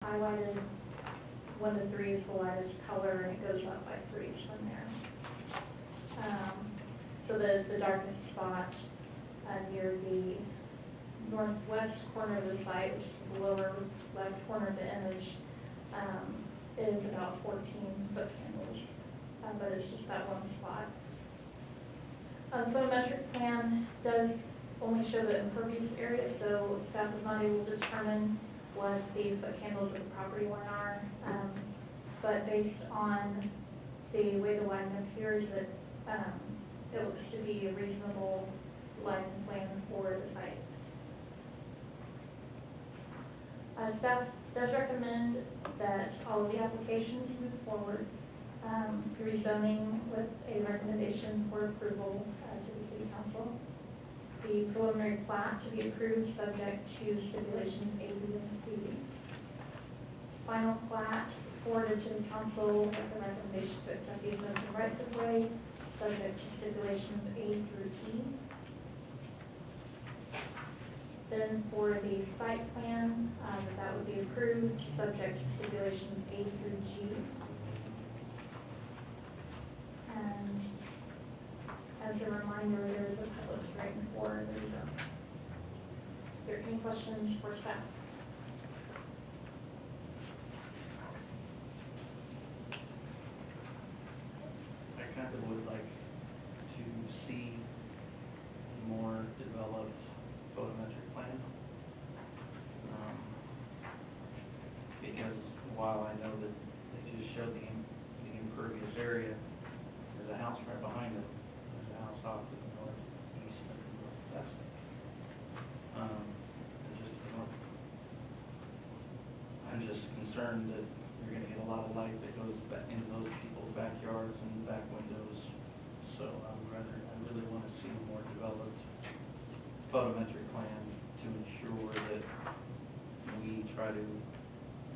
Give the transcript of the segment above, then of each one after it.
highlighted 1 to 3 is the lightest color, and it goes up by 3 from there. So the darkest spot near the northwest corner of the site, which is the lower left corner of the image, is about 14 foot candles, but it's just that one spot. The photometric plan does only show the impervious area, so staff was not able to determine what the foot candles of the property line are, but based on the way the lighting appears, that it looks to be a reasonable lighting plan for the site. Staff does recommend that all of the applications move forward through zoning with a recommendation for approval to the City Council. The preliminary plat to be approved subject to stipulations A, B, and C. Final plat forwarded to the Council with the recommendation to accept the exemption rights of way subject to stipulations A through E. Then for the site plan, that would be approved subject to stipulations A through G. And as a reminder, there is a public hearing for the rezone. Are there any questions for staff? I kind of would like to see a more developed photometric plan. Because while I know that they just showed the impervious area, there's a house right behind it. There's a house off to the northeast and northwest. And just to the north. I'm just concerned that you're going to get a lot of light that goes back into those people's backyards and back windows. So I really want to see a more developed photometric plan to ensure that we try to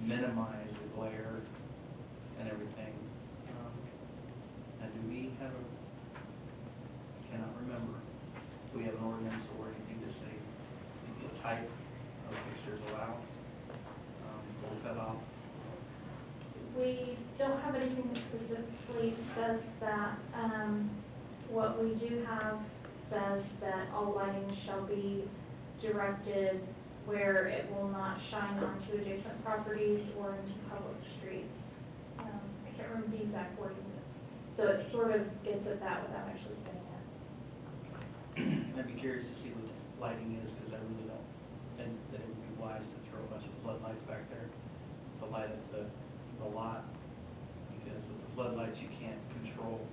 minimize the glare and everything. And do we have I cannot remember, do we have an ordinance or anything to say the type of fixtures allowed? Full cutoff? We don't have anything that specifically says that. What we do have says that all lighting shall be directed where it will not shine onto adjacent properties or into public streets. I can't remember the exact wording, so it sort of gets at that without actually saying it. I'd be curious to see what the lighting is, because I really don't think that it would be wise to throw a bunch of floodlights back there to light up the lot, because with the floodlights you can't control.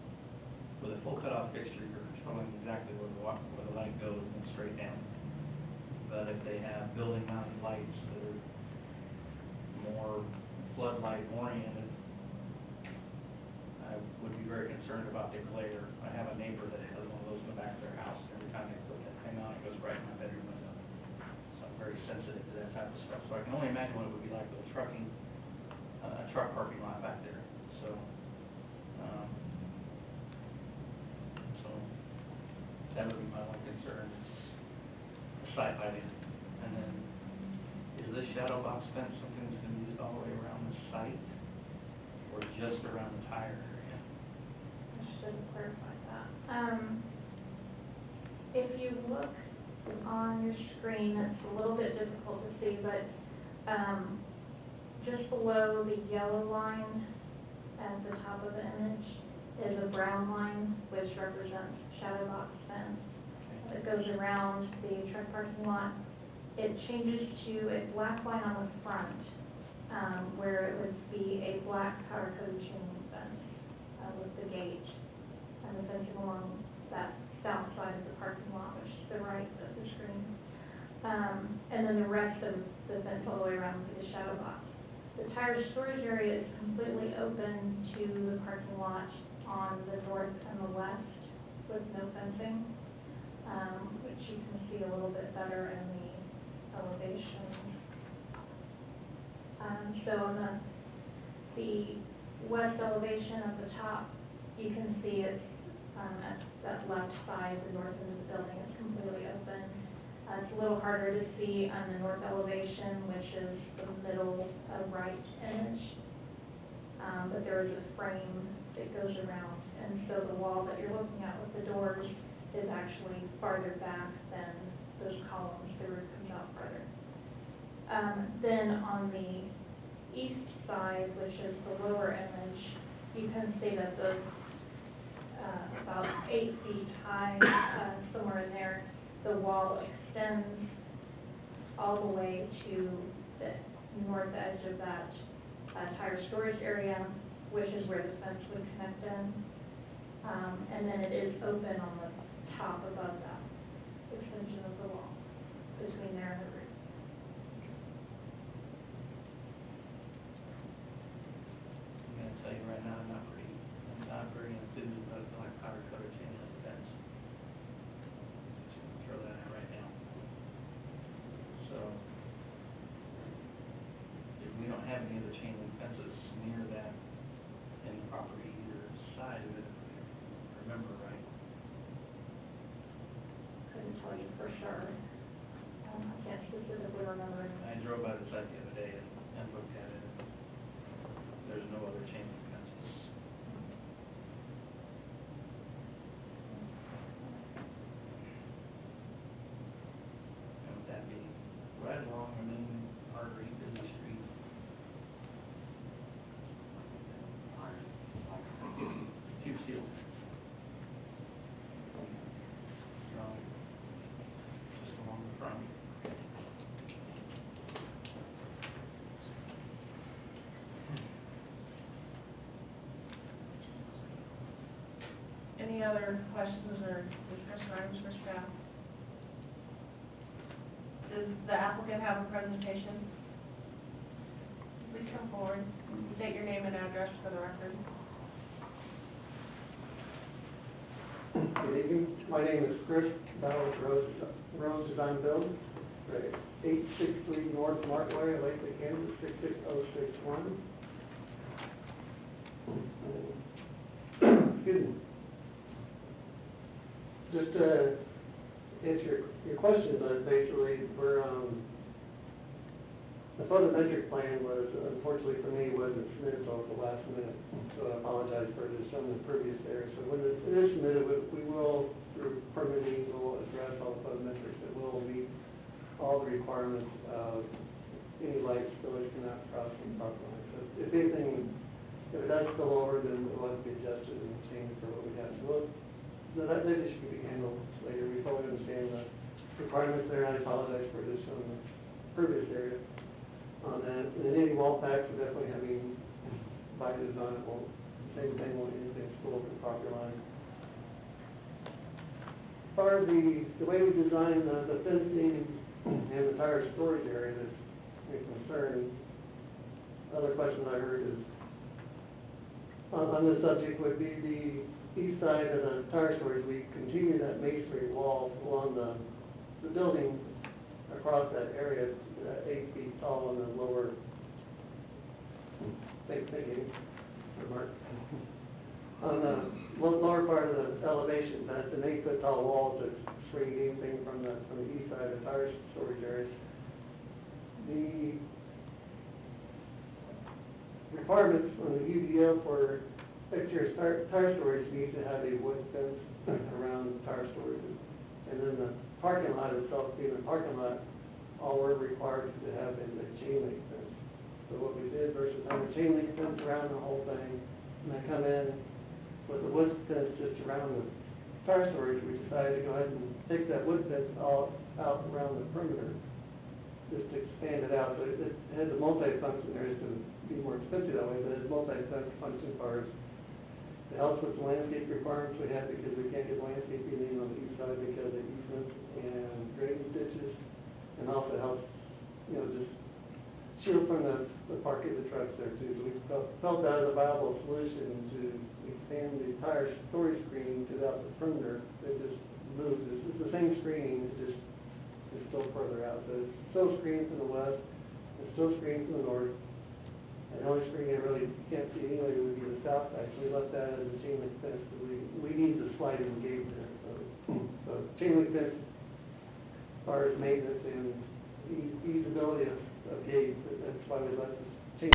With a full cutoff fixture, you're controlling exactly where the light goes and straight down. But if they have building mounted lights that are more floodlight oriented, I would be very concerned about the glare. I have a neighbor that has one of those in the back of their house, and every time they put that thing on, it goes right in my bedroom window. So I'm very sensitive to that type of stuff. So I can only imagine what it would be like with a truck parking lot back there. So that would be my one concern. Site lighting. And then, is this shadow box fence something that's going to be used all the way around the site, or just around the tire area? I should clarify that. If you look on your screen, it's a little bit difficult to see, but just below the yellow line at the top of the image is a brown line, which represents shadow box fence. It goes around the truck parking lot. It changes to a black line on the front, where it would be a black powder coated chain link fence with the gate and the fencing along that south side of the parking lot, which is the right of the screen. And then the rest of the fence all the way around would be the shadow box. The tire storage area is completely open to the parking lot on the north and the west with no fencing. Which you can see a little bit better in the elevation. So on the west elevation at the top, you can see it's at that left side, the north end of the building is completely open. It's a little harder to see on the north elevation, which is the middle right image. But there is a frame that goes around, and so the wall that you're looking at with the doors is actually farther back than those columns. The roof comes out farther. Then on the east side, which is the lower image, you can see that the about 8 feet high, somewhere in there, the wall extends all the way to the north edge of that tire storage area, which is where the fence would connect in. And then it is open on the top above that extension of the wall between there and the roof. I'm gonna tell you right now, I'm not very enthused about black powder coated chain link fence. Just gonna throw that out right now. So, if we don't have any of the chain link fences near that in the property either side of it, if I remember right. Couldn't tell you for sure. I can't specifically remember. I drove by the site the other day and looked at it. There's no other chain link fences. And would that be right along the main artery, busy street? Tube seal. Just along the front. Any other questions or discussion items for staff? Does the applicant have a presentation? Please come forward. State your name and address for the record. Good evening. My name is Chris Bowers, Rose Design Build, 863 North Markway, Lake, Kansas, 66061. Excuse me. Just to answer your question, basically, the photometric plan was, unfortunately for me, wasn't submitted until the last minute, so I apologize for this on the previous there. So when it is submitted, we will, through permitting, will address all the photometrics that will meet all the requirements of any light spillage cannot cross the property line. So if anything, if it does spill over, then it will have to be adjusted and changed for what we have. So that issue can be handled later. We fully understand the requirements there, and I apologize for this on the previous area. On that, and then any wall packs are definitely having by design, it won't, same thing when anything's spill over the property line. As far as the way we design the fencing and the tire storage area that's a concern, another question I heard is, on this subject would be the east side of the tire storage. We continue that masonry wall along the building across that area, 8 feet tall on the lower, remark. On the lower part of the elevation, that's an 8-foot tall wall that's screening anything from the east side of the tire storage area. The requirements on the UDO for exterior tire storage needs to have a wood fence around the tire storage. And then the parking lot itself, being a parking lot, all we're required to have is a chain link fence. So what we did versus having a chain link fence around the whole thing, and then come in with the wood fence just around the tire storage, we decided to go ahead and take that wood fence all out around the perimeter, just to expand it out. So it has a multi-function there. It's going to be more expensive that way, but it's multi-function as it helps with the landscape requirements we have, because we can't get landscaping in on the east side because of easements and drainage ditches, and also helps, just shield from the parking of the trucks there too. So we felt that as a viable solution to expand the tire storage screening throughout the perimeter. It just moves. It's the same screening, it's just it's still further out. So it's still screened from the west, it's still screened from the north. And the only screen you really can't see anyway would be the south side, so we left that as a chain link fence. We need the sliding gate there. So chain link fence far as maintenance and easeability of gates, that's why we let this